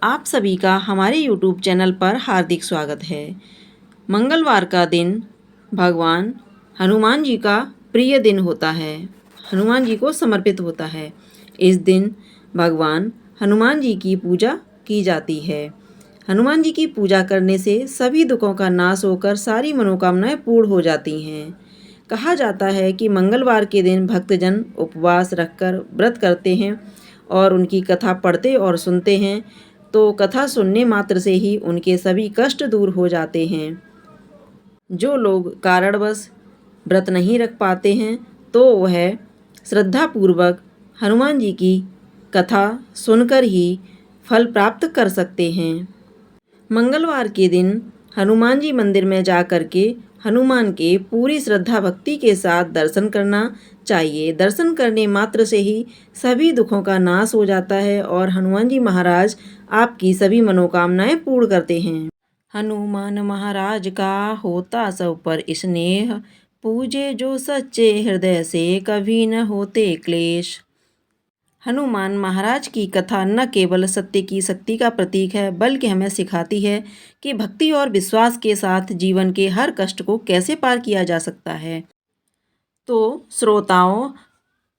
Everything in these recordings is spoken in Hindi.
आप सभी का हमारे YouTube चैनल पर हार्दिक स्वागत है। मंगलवार का दिन भगवान हनुमान जी का प्रिय दिन होता है, हनुमान जी को समर्पित होता है। इस दिन भगवान हनुमान जी की पूजा की जाती है। हनुमान जी की पूजा करने से सभी दुखों का नाश होकर सारी मनोकामनाएं पूर्ण हो जाती हैं। कहा जाता है कि मंगलवार के दिन भक्तजन उपवास रखकर व्रत करते हैं और उनकी कथा पढ़ते और सुनते हैं तो कथा सुनने मात्र से ही उनके सभी कष्ट दूर हो जाते हैं। जो लोग कारणवश व्रत नहीं रख पाते हैं तो वह श्रद्धापूर्वक हनुमान जी की कथा सुनकर ही फल प्राप्त कर सकते हैं। मंगलवार के दिन हनुमान जी मंदिर में जाकर के हनुमान के पूरी श्रद्धा भक्ति के साथ दर्शन करना चाहिए। दर्शन करने मात्र से ही सभी दुखों का नाश हो जाता है और हनुमान जी महाराज आपकी सभी मनोकामनाएं पूर्ण करते हैं। हनुमान महाराज का होता सब पर स्नेह, पूजे जो सच्चे हृदय से कभी न होते क्लेश। हनुमान महाराज की कथा न केवल सत्य की शक्ति का प्रतीक है बल्कि हमें सिखाती है कि भक्ति और विश्वास के साथ जीवन के हर कष्ट को कैसे पार किया जा सकता है। तो श्रोताओं,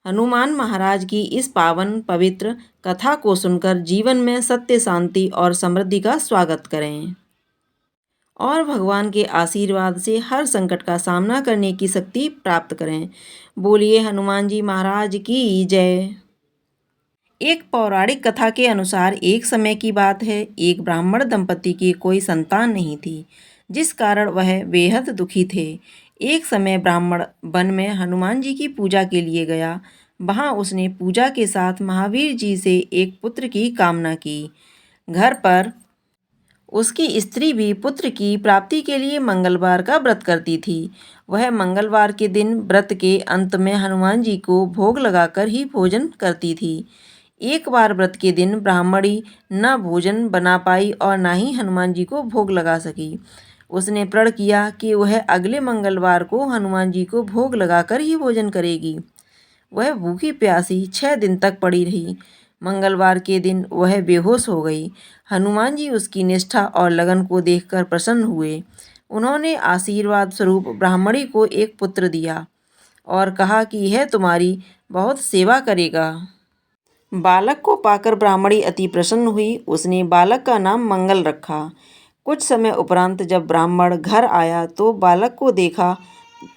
हनुमान महाराज की इस पावन पवित्र कथा को सुनकर जीवन में सत्य, शांति और समृद्धि का स्वागत करें और भगवान के आशीर्वाद से हर संकट का सामना करने की शक्ति प्राप्त करें। बोलिए हनुमान जी महाराज की जय। एक पौराणिक कथा के अनुसार एक समय की बात है, एक ब्राह्मण दंपति की कोई संतान नहीं थी, जिस कारण वह बेहद दुखी थे। एक समय ब्राह्मण वन में हनुमान जी की पूजा के लिए गया। वहां उसने पूजा के साथ महावीर जी से एक पुत्र की कामना की। घर पर उसकी स्त्री भी पुत्र की प्राप्ति के लिए मंगलवार का व्रत करती थी। वह मंगलवार के दिन व्रत के अंत में हनुमान जी को भोग लगाकर ही भोजन करती थी। एक बार व्रत के दिन ब्राह्मणी न भोजन बना पाई और न ही हनुमान जी को भोग लगा सकी। उसने प्रण किया कि वह अगले मंगलवार को हनुमान जी को भोग लगाकर ही भोजन करेगी। वह भूखी प्यासी 6 दिन तक पड़ी रही। मंगलवार के दिन वह बेहोश हो गई। हनुमान जी उसकी निष्ठा और लगन को देखकर प्रसन्न हुए। उन्होंने आशीर्वाद स्वरूप ब्राह्मणी को एक पुत्र दिया और कहा कि यह तुम्हारी बहुत सेवा करेगा। बालक को पाकर ब्राह्मणी अति प्रसन्न हुई। उसने बालक का नाम मंगल रखा। कुछ समय उपरांत जब ब्राह्मण घर आया तो बालक को देखा,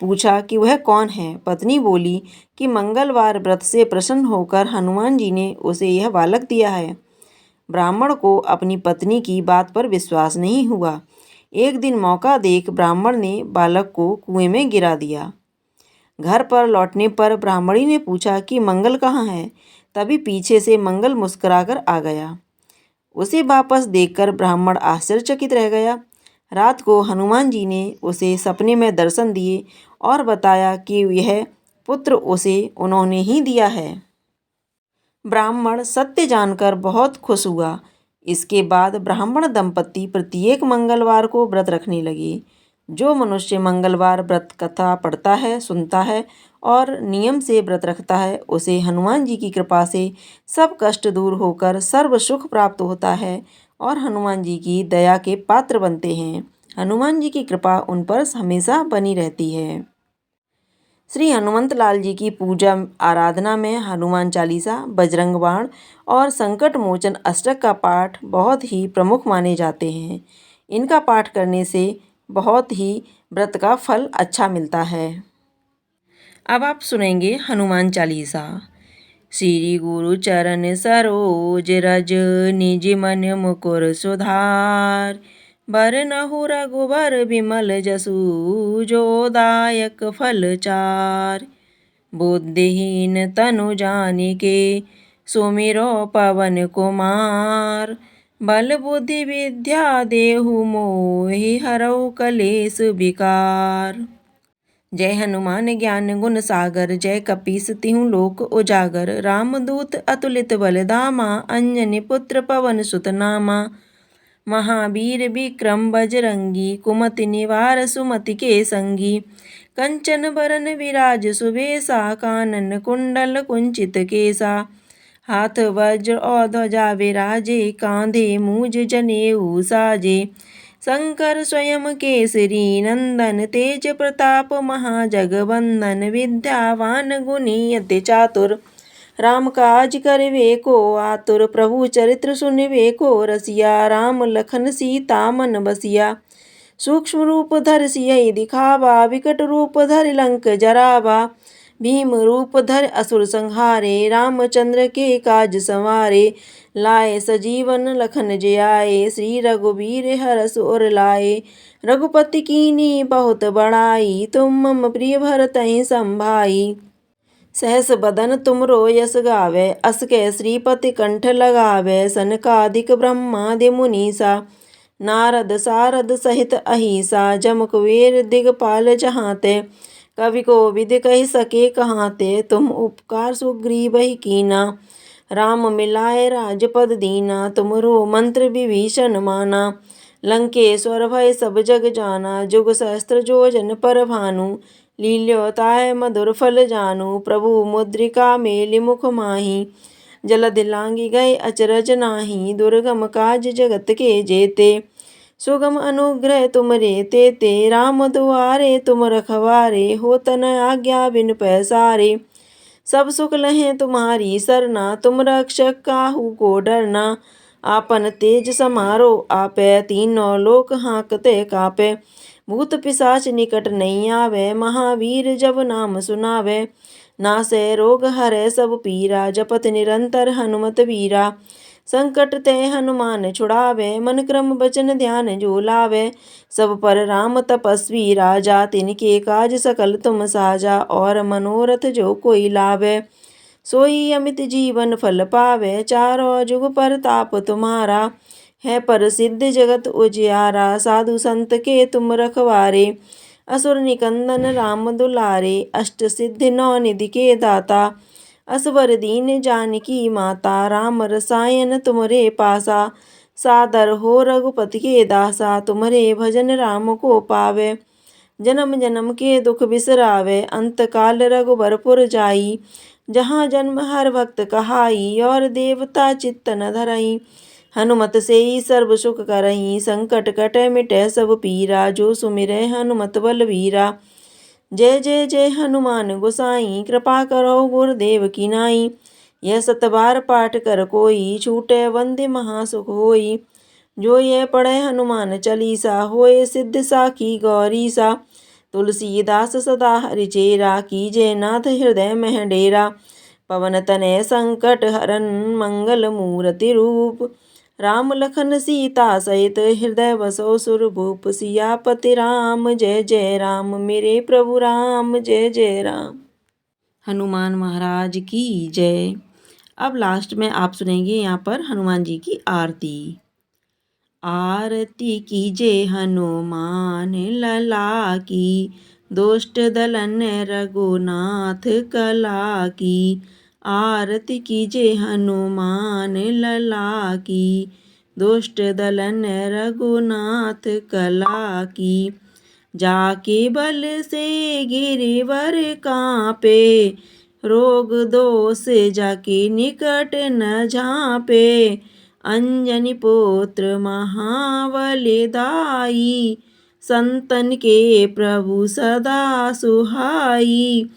पूछा कि वह कौन है। पत्नी बोली कि मंगलवार व्रत से प्रसन्न होकर हनुमान जी ने उसे यह बालक दिया है। ब्राह्मण को अपनी पत्नी की बात पर विश्वास नहीं हुआ। एक दिन मौका देख ब्राह्मण ने बालक को कुएं में गिरा दिया। घर पर लौटने पर ब्राह्मणी ने पूछा कि मंगल कहाँ है। तभी पीछे से मंगल मुस्कुराकर आ गया। उसे वापस देखकर ब्राह्मण आश्चर्यचकित रह गया। रात को हनुमान जी ने उसे सपने में दर्शन दिए और बताया कि यह पुत्र उसे उन्होंने ही दिया है। ब्राह्मण सत्य जानकर बहुत खुश हुआ। इसके बाद ब्राह्मण दंपति प्रत्येक मंगलवार को व्रत रखने लगे। जो मनुष्य मंगलवार व्रत कथा पढ़ता है, सुनता है और नियम से व्रत रखता है, उसे हनुमान जी की कृपा से सब कष्ट दूर होकर सर्व सुख प्राप्त होता है और हनुमान जी की दया के पात्र बनते हैं। हनुमान जी की कृपा उन पर हमेशा बनी रहती है। श्री हनुमंत लाल जी की पूजा आराधना में हनुमान चालीसा, बजरंग बाण और संकट मोचन अष्टक का पाठ बहुत ही प्रमुख माने जाते हैं। इनका पाठ करने से बहुत ही व्रत का फल अच्छा मिलता है। अब आप सुनेंगे हनुमान चालीसा। श्री गुरु चरण सरोज रज, निज मन मुकुर सुधार। बरनहु रघुबर विमल जसु, जो दायक फल चार। बुद्धिहीन तनु जानिके, सुमिरो पवन कुमार। बल बुद्धि विद्या देहु मोहि, हरऊ कलेस विकार। जय हनुमान ज्ञान गुण सागर, जय कपीस तिहुँ लोक उजागर। रामदूत अतुलित बल धामा, अंजनी पुत्र पवन सुत नामा। महावीर विक्रम बजरंगी, कुमति निवार सुमति के संगी। कंचन बरन विराज सुबेसा, कानन कुंडल कुंचित केसा। हाथ वज्र और ध्वजा विराजे, कांधे मूज जनेऊ साजे। शंकर स्वयं केसरी नंदन, तेज प्रताप महाजगवंदन। विद्यावान गुणी अति चातुर, राम काज करवे को आतुर। प्रभु चरित्र सुनवे को रसिया, राम लखन सीता मन बसिया। सूक्ष्म रूप धर सियहि दिखावा, विकट रूप धर लंक जरावा। भीम रूप धर असुर संहारे, रामचंद्र के काज संवारे। लाए सजीवन लखन जियाए, श्री रघुबीर हरष उर लाए। रघुपति कीन्ही बहुत बड़ाई, तुम मम प्रिय भरतहि संभाई। सहस बदन तुमरो यस गावे, अस कै श्रीपति कंठ लगावे। सनकादिक ब्रह्मादि मुनीसा, नारद सारद सहित अहिसा। जम कुबेर दिगपाल जहाँ ते, कवि कोविद कहि सके कहाँ ते। तुम उपकार सुग्रीवहि कीना, राम मिलाए राजपद दीना। तुमरो मंत्र विभीषण माना, लंकेश्वर भय सब जग जाना। जुग सहस्त्र जोजन पर भानु, लील्यो ताहि मधुर फल जानू। प्रभु मुद्रिका मेलि मुख माहि, जलधि लांघि गए अचरज नाही। दुर्गम काज जगत के जेते, सुगम अनुग्रह तुमरे तेते। राम दुआरे तुम रखवारे, होत न आज्ञा बिनु पैसारे। सब सुख लहे तुम्हारी सरना, तुम रक्षक काहू को डरना। आपन तेज समारो आपै, तीनों लोक हाँकते कापै। भूत पिशाच निकट नहीं आवे, महावीर जब नाम सुनावे। नासै रोग हरै सब पीरा, जपत निरंतर हनुमत वीरा। संकट ते हनुमान छुड़ावे, मन क्रम बचन ध्यान जो लावे। सब पर राम तपस्वी राजा, तिनके काज सकल तुम साजा। और मनोरथ जो कोई लावे, सोई अमित जीवन फल पावे। चारों जुग परताप तुम्हारा, है प्रसिद्ध जगत उजियारा। साधु संत के तुम रखवारे, असुर निकंदन राम दुलारे। अष्ट सिद्धि नौ निधि के दाता, असवर दीन जानकी माता। राम रसायन तुमरे पासा, सादर हो रघुपति के दासा। तुमरे भजन राम को पावे, जन्म जन्म के दुख बिसरावे। अंत काल रघुबरपुर जाई, जहाँ जन्म हर भक्त कहाई। और देवता चित्त न धरई, हनुमत से ही सर्व सुख करही। संकट कटै मिटै सब पीरा, जो सुमिरै हनुमत बलवीरा। जय जय जय हनुमान गोसाई, कृपा करो गुरुदेव की नाई। यह सत बार पाठ कर कोई, छूटे वंदे महासुख होई। जो ये पढ़े हनुमान चालीसा, होए सिद्ध साखी गौरीसा। तुलसीदास सदा हरिचेरा, कीजे नाथ हृदय मह डेरा। पवन तनय संकट हरन, मंगल मूर्ति रूप। राम लखन सीता सहित, हृदय बसो सुरभूप। सियापति राम जय जय राम, मेरे प्रभु राम जय जय राम। हनुमान महाराज की जय। अब लास्ट में आप सुनेंगे यहाँ पर हनुमान जी की आरती। आरती कीजे हनुमान लला की, दुष्ट दलन रघुनाथ कला की। आरती कीजे हनुमान लला की, दुष्ट दलन रघुनाथ कला की। जाके बल से गिरिवर कांपे, रोग दोष जाके निकट न झांपे। अंजनी पुत्र महाबलदाई, संतन के प्रभु सदा सुहाई।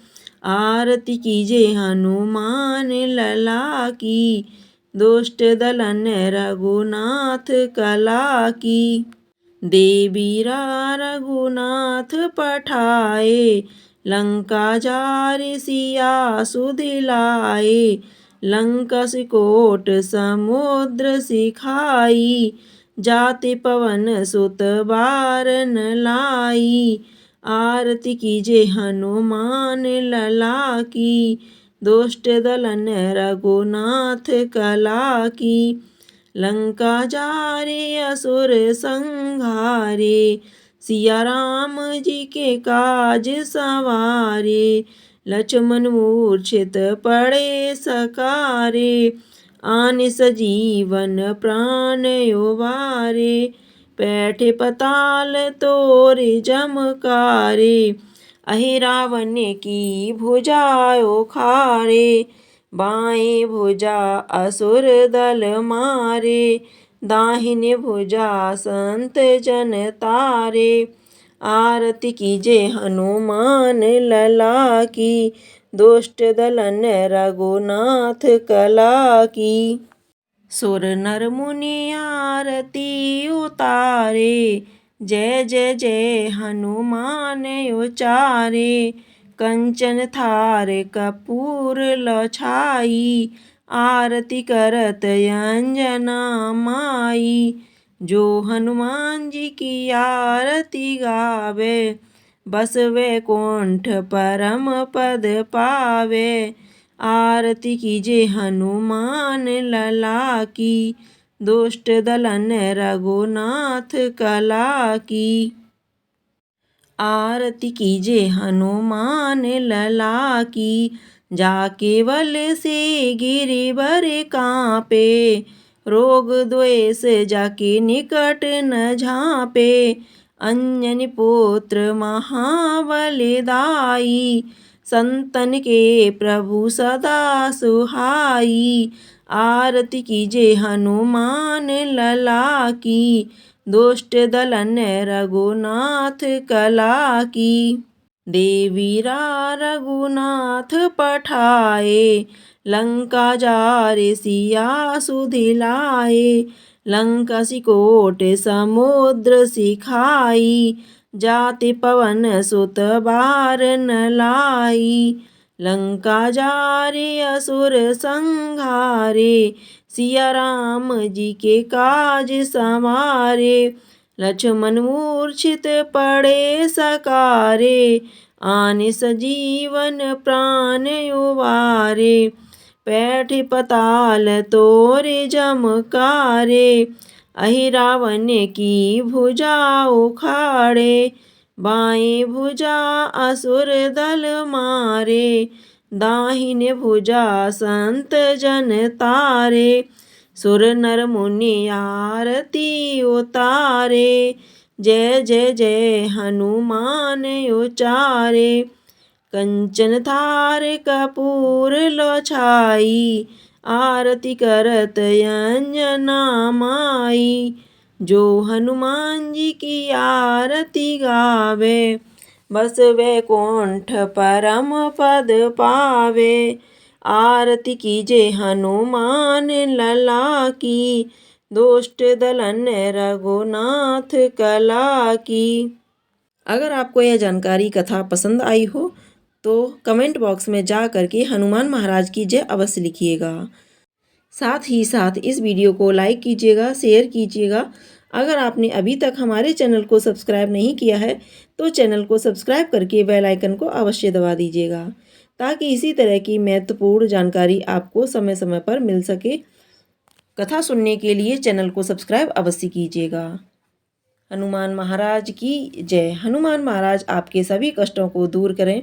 आरती कीजे हनुमान लला की, दुष्ट दलन रघुनाथ कला की। देवीरा रघुनाथ पठाए, लंका जारि सिया सुधिलाए। लंका सिकोट समुद्र सिखाई, जाति पवन सुत बार न लाई। आरती कीजे हनुमान लला की, दुष्ट दलन रघुनाथ कला की। लंका जारे असुर संहारे, सिया राम जी के काज संवारे। लक्ष्मण मूर्छित पड़े सकारे, आने सजीवन प्राण उबारे। बैठे पताल तोरे जमकारे, अहि रावण की भुजाओ खारे। बाएं भुजा असुर दल मारे, दाहिने भुजा संत जन तारे। आरती कीजे हनुमान लला की, दुष्ट दलन रघुनाथ कला की। सुर नर मुनि आरती उतारे, जय जय जय हनुमान उचारे। कंचन थार कपूर लछाई, आरती करत अंजना माई। जो हनुमान जी की आरती गावे, बस वैकुंठ परम पद पावे। आरती कीजे हनुमान लला की, दुष्ट दलन रघुनाथ कला की। आरती कीजे हनुमान लला की, जाके बल से गिरिवर कांपे। रोग द्वेष जाके निकट न झाँपे, अंजनी पुत्र महाबलदाई। संतन के प्रभु सदा सुहाई, आरती कीजे हनुमान लला की, दुष्ट दलन रघुनाथ कला की। देवीरा रघुनाथ पठाए, लंका जारे सिया सुधिलाए। लंका सिकोट समुद्र सिखाई, जाति पवन सुत बार न लाई। लंका जारे असुर संहारे, सिया राम जी के काज समारे। लक्ष्मण मूर्छित पड़े सकारे, आने सजीवन प्राण उबारे। पैठ पताल तोरे जमकारे, अहि रावण की भुजा उखाड़े। बाएं भुजा असुर दल मारे, दाहिने भुजा संत जन तारे। सुर नर मुनि आरती उतारे, जय जय जय हनुमान उचारे। कंचन थार कपूर लोछाई, आरती करत अंजना माई। जो हनुमान जी की आरती गावे, बस वैकुंठ परम पद पावे। आरती कीजे हनुमान लला की, दुष्ट दलन रघुनाथ कला की। अगर आपको यह जानकारी कथा पसंद आई हो तो कमेंट बॉक्स में जा करके हनुमान महाराज की जय अवश्य लिखिएगा। साथ ही साथ इस वीडियो को लाइक कीजिएगा, शेयर कीजिएगा। अगर आपने अभी तक हमारे चैनल को सब्सक्राइब नहीं किया है तो चैनल को सब्सक्राइब करके बेल आइकन को अवश्य दबा दीजिएगा, ताकि इसी तरह की महत्वपूर्ण जानकारी आपको समय समय पर मिल सके। कथा सुनने के लिए चैनल को सब्सक्राइब अवश्य कीजिएगा। हनुमान महाराज की जय। हनुमान महाराज आपके सभी कष्टों को दूर करें।